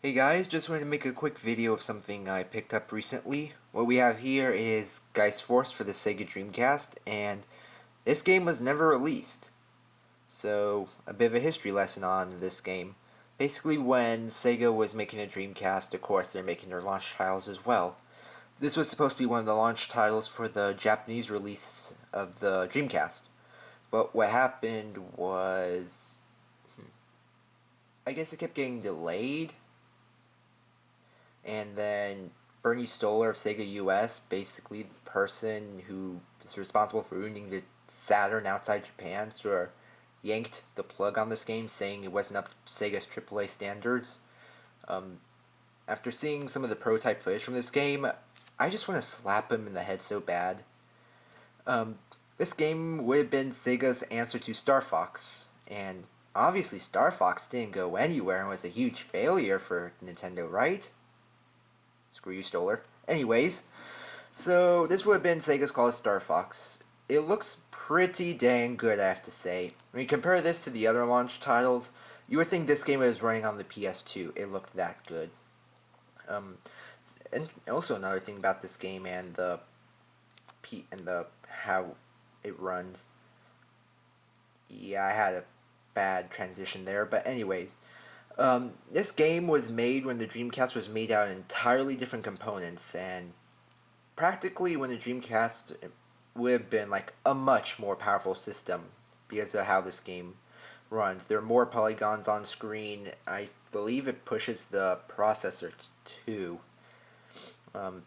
Hey guys, just wanted to make a quick video of something I picked up recently. What we have here is Geist for the Sega Dreamcast, and this game was never released. So, a bit of a history lesson on this game. Basically, when Sega was making a Dreamcast, of course, they're making their launch titles as well. This was supposed to be one of the launch titles for the Japanese release of the Dreamcast. But what happened was, I guess it kept getting delayed, and then Bernie Stoller of Sega US, basically the person who is responsible for ruining the Saturn outside Japan, sort of yanked the plug on this game, saying it wasn't up to Sega's AAA standards. Um, After seeing some of the prototype footage from this game, I just want to slap him in the head so bad. Um, this game would have been Sega's answer to Star Fox, and obviously Star Fox didn't go anywhere and was a huge failure for Nintendo, right? Screw you, Stoller. Anyways, so this would have been Sega's Call of Star Fox. It looks pretty dang good, I have to say. When you compare this to the other launch titles, you would think this game was running on the PS2. It looked that good. Um, and also another thing about this game and the how it runs. Yeah, I had a bad transition there, but anyways, this game was made when the Dreamcast was made out of entirely different components, and practically when the Dreamcast would have been like a much more powerful system because of how this game runs. There are more polygons on screen. I believe it pushes the processor too. Um,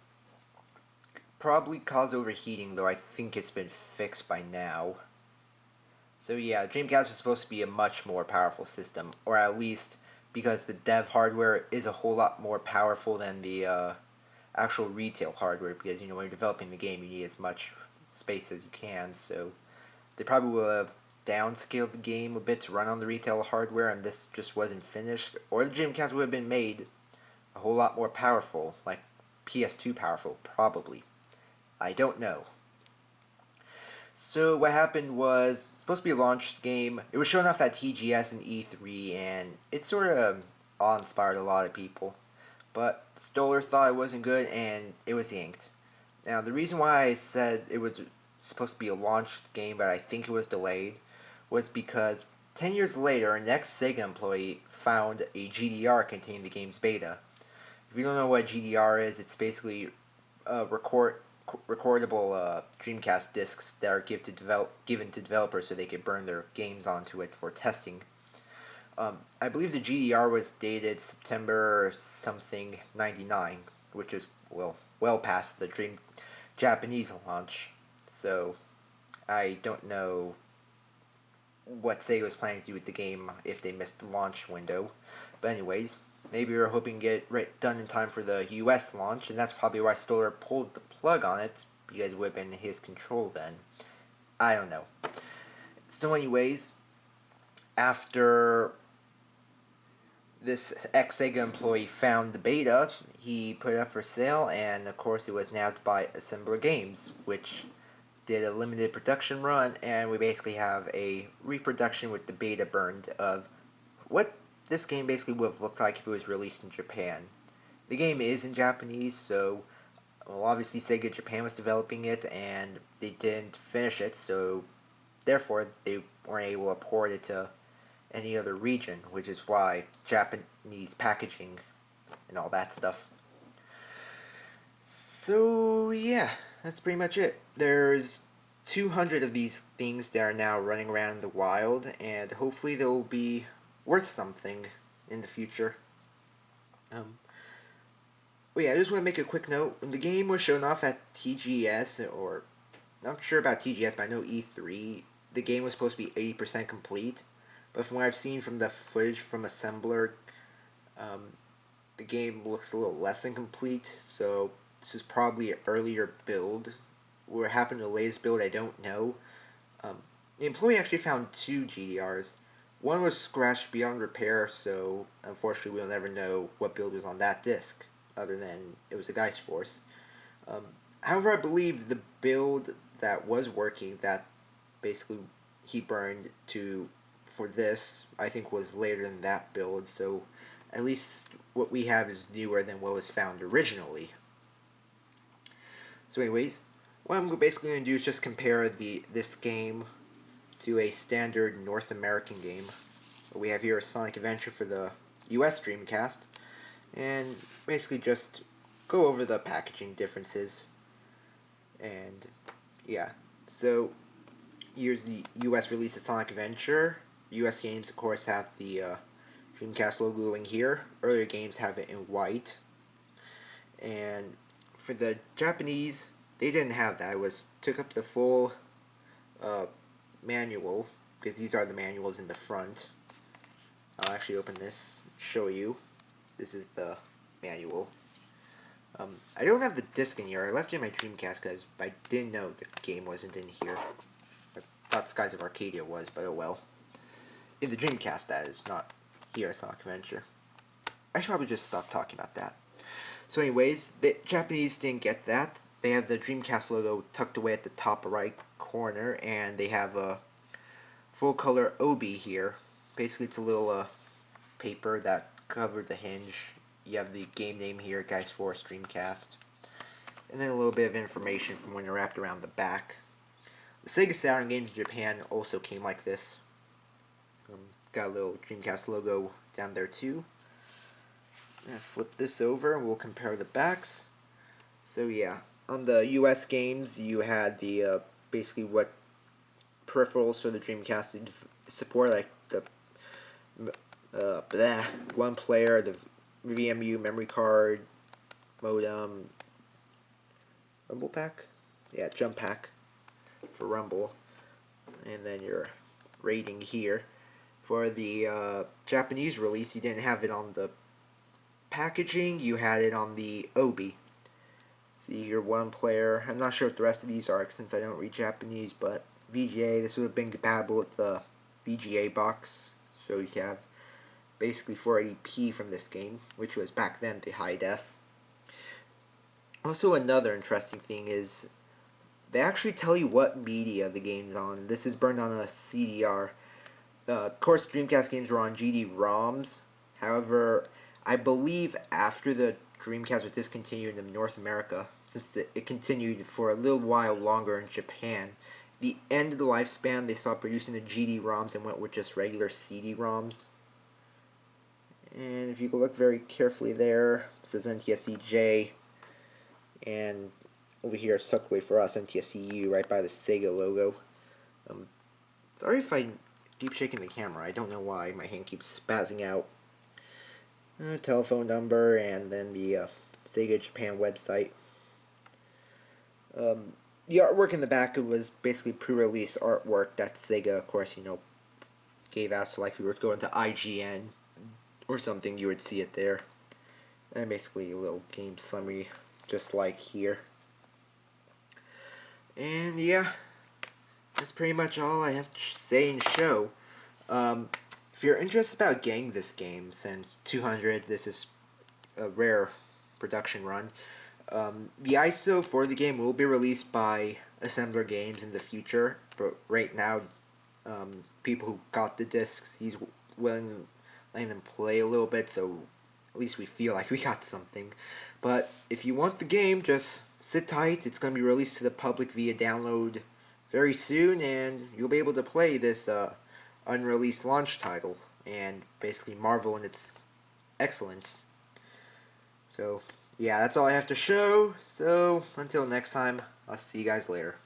Probably cause overheating, though I think it's been fixed by now. So yeah, Dreamcast is supposed to be a much more powerful system, or at least because the dev hardware is a whole lot more powerful than the actual retail hardware, because when you're developing the game you need as much space as you can, so they probably will have downscaled the game a bit to run on the retail hardware, and this just wasn't finished, or the Dreamcast would have been made a whole lot more powerful, like PS2 powerful, probably. I don't know. So what happened was supposed to be a launch game. It was shown off at TGS and E3, and it sort of awe-inspired a lot of people. But Stoller thought it wasn't good, and it was yanked. Now, the reason why I said it was supposed to be a launch game, but I think it was delayed, was because 10 years later, an ex-Sega employee found a GDR containing the game's beta. If you don't know what GDR is, it's basically recordable Dreamcast discs that are given to developers so they could burn their games onto it for testing. I believe the GDR was dated September something 99, which is well past the Dream Japanese launch. So I don't know what Sega was planning to do with the game if they missed the launch window. But anyways, maybe we were hoping to get it done in time for the US launch, and that's probably why Stoller pulled the plug on it, because it would have been in his control then. I don't know. So anyways, after this ex-Sega employee found the beta, he put it up for sale, and of course it was nabbed by Assemblergames, which did a limited production run, and we basically have a reproduction with the beta burned of what this game basically would have looked like if it was released in Japan. The game is in Japanese, so obviously Sega Japan was developing it, and they didn't finish it, so therefore they weren't able to port it to any other region, which is why Japanese packaging and all that stuff. So yeah, that's pretty much it. There's 200 of these things that are now running around in the wild, and hopefully they'll be worth something in the future. Um, but yeah, I just want to make a quick note. When the game was shown off at TGS, or not sure about TGS, but I know E3, the game was supposed to be 80% complete. But from what I've seen from the footage from Assembler, um, the game looks a little less than complete, so this is probably an earlier build. What happened to the latest build, I don't know. The employee actually found two GDRs. One was scratched beyond repair, so unfortunately we'll never know what build was on that disc, other than it was a Geist Force. However, I believe the build that was working, that basically he burned to for this, I think was later than that build, so at least what we have is newer than what was found originally. So anyways, what I'm basically going to do is just compare this game to a standard North American game. We have here a Sonic Adventure for the US Dreamcast, and basically just go over the packaging differences. And yeah, so here's the US release of Sonic Adventure. US games, of course, have the Dreamcast logo in here. Earlier games have it in white. And for the Japanese, they didn't have that. It took up the full manual, because these are the manuals in the front. I'll actually open this, show you. This is the manual. I don't have the disc in here. I left it in my Dreamcast because I didn't know the game wasn't in here. I thought Skies of Arcadia was, but oh well. In the Dreamcast, that is, not here at Sonic Adventure. I should probably just stop talking about that. So anyways, the Japanese didn't get that. They have the Dreamcast logo tucked away at the top right corner, and they have a full color obi here. Basically, it's a little paper that covered the hinge. You have the game name here, Geist Dreamcast. And then a little bit of information from when they're wrapped around the back. The Sega Saturn games in Japan also came like this. Got a little Dreamcast logo down there too. Flip this over and we'll compare the backs. So yeah, on the US games you had the basically what peripherals for the Dreamcast did support, like the one player, the VMU memory card, modem, Rumble pack? Yeah, jump pack for Rumble. And then your rating here. For the Japanese release, you didn't have it on the packaging, you had it on the obi. See your one player. I'm not sure what the rest of these are since I don't read Japanese, but VGA, this would have been compatible with the VGA box. So you have basically 480p from this game, which was back then the high def. Also, another interesting thing is they actually tell you what media the game's on. This is burned on a CDR. Of course, Dreamcast games were on GD-ROMs. However, I believe after the Dreamcast was discontinued in North America, since it continued for a little while longer in Japan, the end of the lifespan, they stopped producing the GD-ROMs and went with just regular CD-ROMs. And if you look very carefully there, it says NTSC-J, and over here it's tucked away for us, NTSC-U, right by the Sega logo. Sorry if I keep shaking the camera, I don't know why, my hand keeps spazzing out. Telephone number, and then the Sega Japan website. The artwork in the back was basically pre-release artwork that Sega, of course, gave out. So like if you were to go into IGN or something, you would see it there. And basically a little game summary, just like here. And yeah, that's pretty much all I have to say and show. If you're interested about getting this game, since 200, this is a rare production run, the ISO for the game will be released by Assemblergames in the future, but right now, people who got the discs, he's letting them play a little bit, so at least we feel like we got something. But if you want the game, just sit tight. It's going to be released to the public via download very soon, and you'll be able to play this unreleased launch title and basically marvel in its excellence. So yeah, that's all I have to show. So until next time, I'll see you guys later.